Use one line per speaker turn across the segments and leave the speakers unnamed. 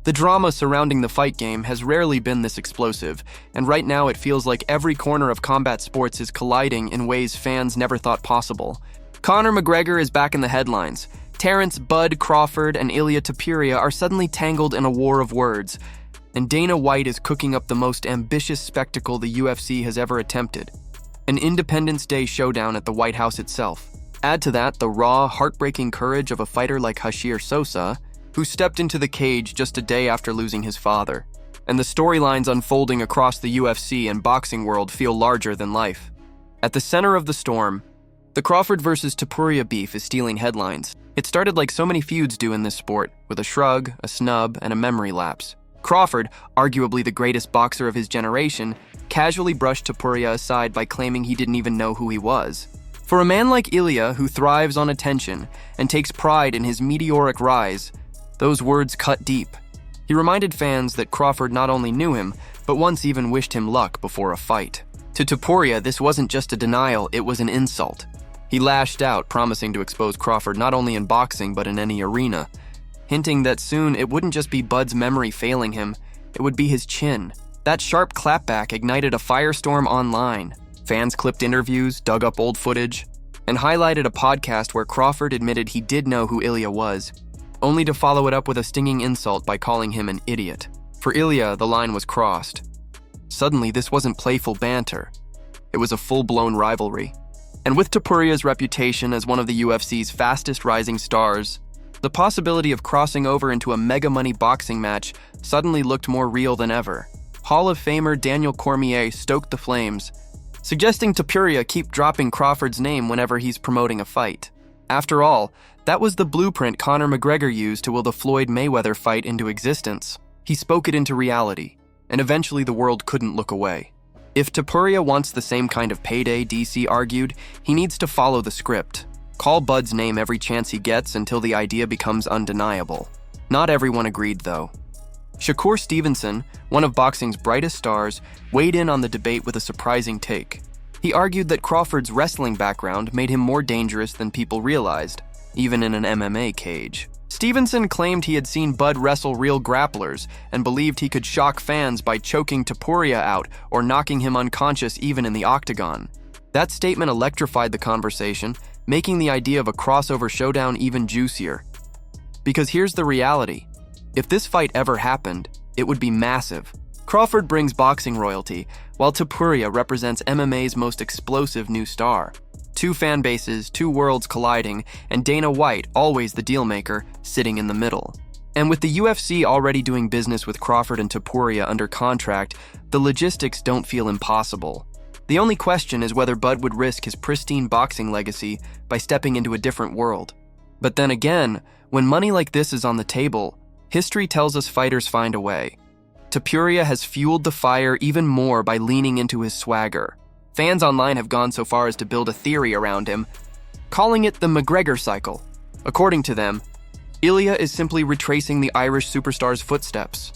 The drama surrounding the fight game has rarely been this explosive, and right now it feels like every corner of combat sports is colliding in ways fans never thought possible. Conor McGregor is back in the headlines. Terence, Bud, Crawford, and Ilia Topuria are suddenly tangled in a war of words, and Dana White is cooking up the most ambitious spectacle the UFC has ever attempted. An Independence Day showdown at the White House itself. Add to that the raw, heartbreaking courage of a fighter like Hashir Sosa, who stepped into the cage just a day after losing his father. And the storylines unfolding across the UFC and boxing world feel larger than life. At the center of the storm, the Crawford versus Topuria beef is stealing headlines. It started like so many feuds do in this sport, with a shrug, a snub, and a memory lapse. Crawford, arguably the greatest boxer of his generation, casually brushed Topuria aside by claiming he didn't even know who he was. For a man like Ilia, who thrives on attention and takes pride in his meteoric rise, those words cut deep. He reminded fans that Crawford not only knew him, but once even wished him luck before a fight. To Topuria, this wasn't just a denial, it was an insult. He lashed out, promising to expose Crawford not only in boxing but in any arena, hinting that soon it wouldn't just be Bud's memory failing him, it would be his chin. That sharp clapback ignited a firestorm online. Fans clipped interviews, dug up old footage, and highlighted a podcast where Crawford admitted he did know who Ilia was, only to follow it up with a stinging insult by calling him an idiot. For Ilia, the line was crossed. Suddenly, this wasn't playful banter. It was a full-blown rivalry. And with Topuria's reputation as one of the UFC's fastest rising stars, the possibility of crossing over into a mega-money boxing match suddenly looked more real than ever. Hall of Famer Daniel Cormier stoked the flames, suggesting Topuria keep dropping Crawford's name whenever he's promoting a fight. After all, that was the blueprint Conor McGregor used to will the Floyd-Mayweather fight into existence. He spoke it into reality, and eventually the world couldn't look away. If Topuria wants the same kind of payday, DC argued, he needs to follow the script. Call Bud's name every chance he gets until the idea becomes undeniable. Not everyone agreed, though. Shakur Stevenson, one of boxing's brightest stars, weighed in on the debate with a surprising take. He argued that Crawford's wrestling background made him more dangerous than people realized, even in an MMA cage. Stevenson claimed he had seen Bud wrestle real grapplers and believed he could shock fans by choking Topuria out or knocking him unconscious even in the octagon. That statement electrified the conversation, making the idea of a crossover showdown even juicier. Because here's the reality. If this fight ever happened, it would be massive. Crawford brings boxing royalty, while Topuria represents MMA's most explosive new star. Two fan bases, two worlds colliding, and Dana White, always the dealmaker, sitting in the middle. And with the UFC already doing business with Crawford and Topuria under contract, the logistics don't feel impossible. The only question is whether Bud would risk his pristine boxing legacy by stepping into a different world. But then again, when money like this is on the table, history tells us fighters find a way. Topuria has fueled the fire even more by leaning into his swagger. Fans online have gone so far as to build a theory around him, calling it the McGregor cycle. According to them, Ilia is simply retracing the Irish superstar's footsteps.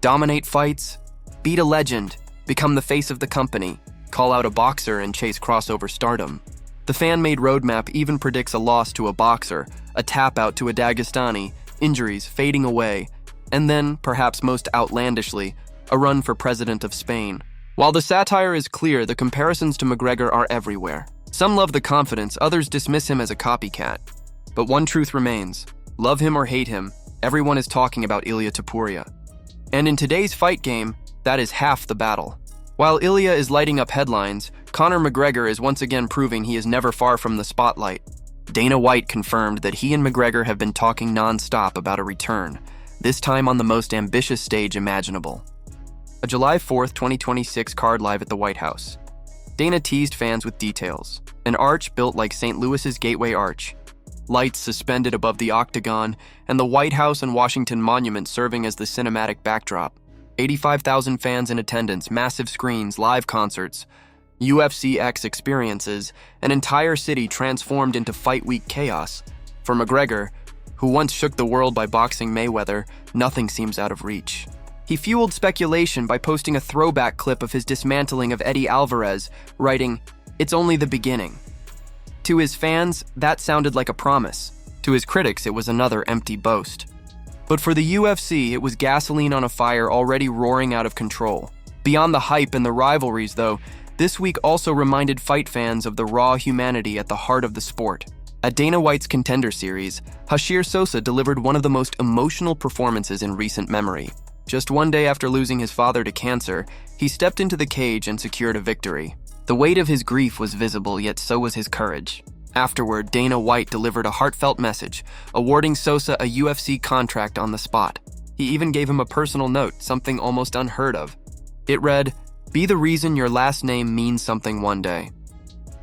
Dominate fights, beat a legend, become the face of the company, call out a boxer and chase crossover stardom. The fan-made roadmap even predicts a loss to a boxer, a tap-out to a Dagestani, injuries fading away, and then, perhaps most outlandishly, a run for president of Spain. While the satire is clear, the comparisons to McGregor are everywhere. Some love the confidence, others dismiss him as a copycat. But one truth remains. Love him or hate him, everyone is talking about Ilia Topuria. And in today's fight game, that is half the battle. While Ilia is lighting up headlines, Conor McGregor is once again proving he is never far from the spotlight. Dana White confirmed that he and McGregor have been talking non-stop about a return, this time on the most ambitious stage imaginable. A July 4th, 2026 card live at the White House. Dana teased fans with details. An arch built like St. Louis's Gateway Arch. Lights suspended above the octagon, and the White House and Washington Monument serving as the cinematic backdrop. 85,000 fans in attendance, massive screens, live concerts, UFC X experiences, an entire city transformed into fight week chaos. For McGregor, who once shook the world by boxing Mayweather, nothing seems out of reach. He fueled speculation by posting a throwback clip of his dismantling of Eddie Alvarez, writing, "It's only the beginning." To his fans, that sounded like a promise. To his critics, it was another empty boast. But for the UFC, it was gasoline on a fire already roaring out of control. Beyond the hype and the rivalries, though, this week also reminded fight fans of the raw humanity at the heart of the sport. At Dana White's Contender Series, Hashir Sosa delivered one of the most emotional performances in recent memory. Just one day after losing his father to cancer, he stepped into the cage and secured a victory. The weight of his grief was visible, yet so was his courage. Afterward, Dana White delivered a heartfelt message, awarding Sosa a UFC contract on the spot. He even gave him a personal note, something almost unheard of. It read, "Be the reason your last name means something one day."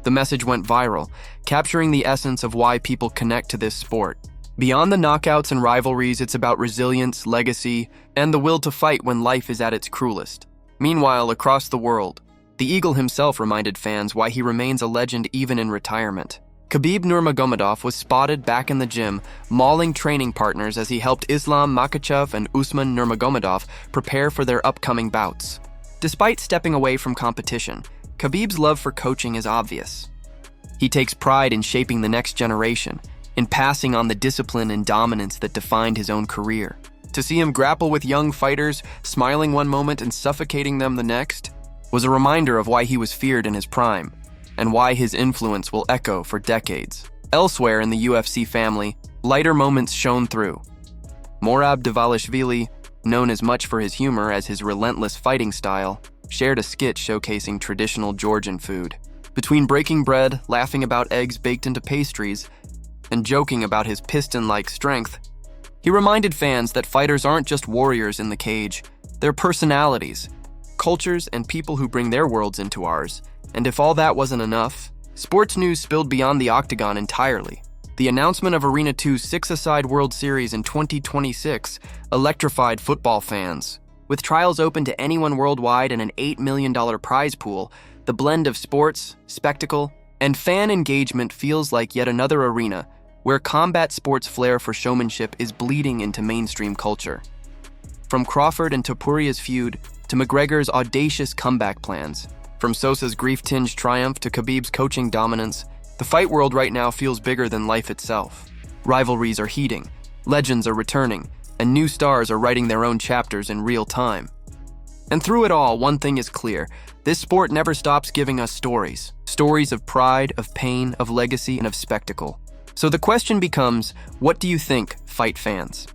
The message went viral, capturing the essence of why people connect to this sport. Beyond the knockouts and rivalries, it's about resilience, legacy, and the will to fight when life is at its cruelest. Meanwhile, across the world, the Eagle himself reminded fans why he remains a legend even in retirement. Khabib Nurmagomedov was spotted back in the gym, mauling training partners as he helped Islam Makhachev and Usman Nurmagomedov prepare for their upcoming bouts. Despite stepping away from competition, Khabib's love for coaching is obvious. He takes pride in shaping the next generation, in passing on the discipline and dominance that defined his own career. To see him grapple with young fighters, smiling one moment and suffocating them the next, was a reminder of why he was feared in his prime, and why his influence will echo for decades. Elsewhere in the UFC family, lighter moments shone through. Morab Dvalishvili, known as much for his humor as his relentless fighting style, shared a skit showcasing traditional Georgian food. Between breaking bread, laughing about eggs baked into pastries, and joking about his piston-like strength, he reminded fans that fighters aren't just warriors in the cage, they're personalities, cultures, and people who bring their worlds into ours. And if all that wasn't enough, sports news spilled beyond the octagon entirely. The announcement of Arena 2's six-a-side World Series in 2026 electrified football fans. With trials open to anyone worldwide and an $8 million prize pool, the blend of sports, spectacle, and fan engagement feels like yet another arena where combat sports flair for showmanship is bleeding into mainstream culture. From Crawford and Topuria's feud to McGregor's audacious comeback plans, from Sosa's grief-tinged triumph to Khabib's coaching dominance, the fight world right now feels bigger than life itself. Rivalries are heating, legends are returning, and new stars are writing their own chapters in real time. And through it all, one thing is clear: this sport never stops giving us stories. Stories of pride, of pain, of legacy, and of spectacle. So the question becomes, what do you think, fight fans?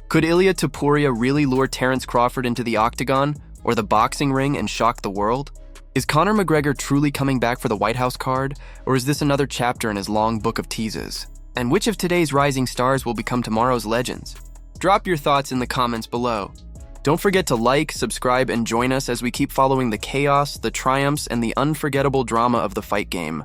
Could Ilia Topuria really lure Terence Crawford into the octagon or the boxing ring and shock the world? Is Conor McGregor truly coming back for the White House card, or is this another chapter in his long book of teases? And which of today's rising stars will become tomorrow's legends? Drop your thoughts in the comments below. Don't forget to like, subscribe, and join us as we keep following the chaos, the triumphs, and the unforgettable drama of the fight game.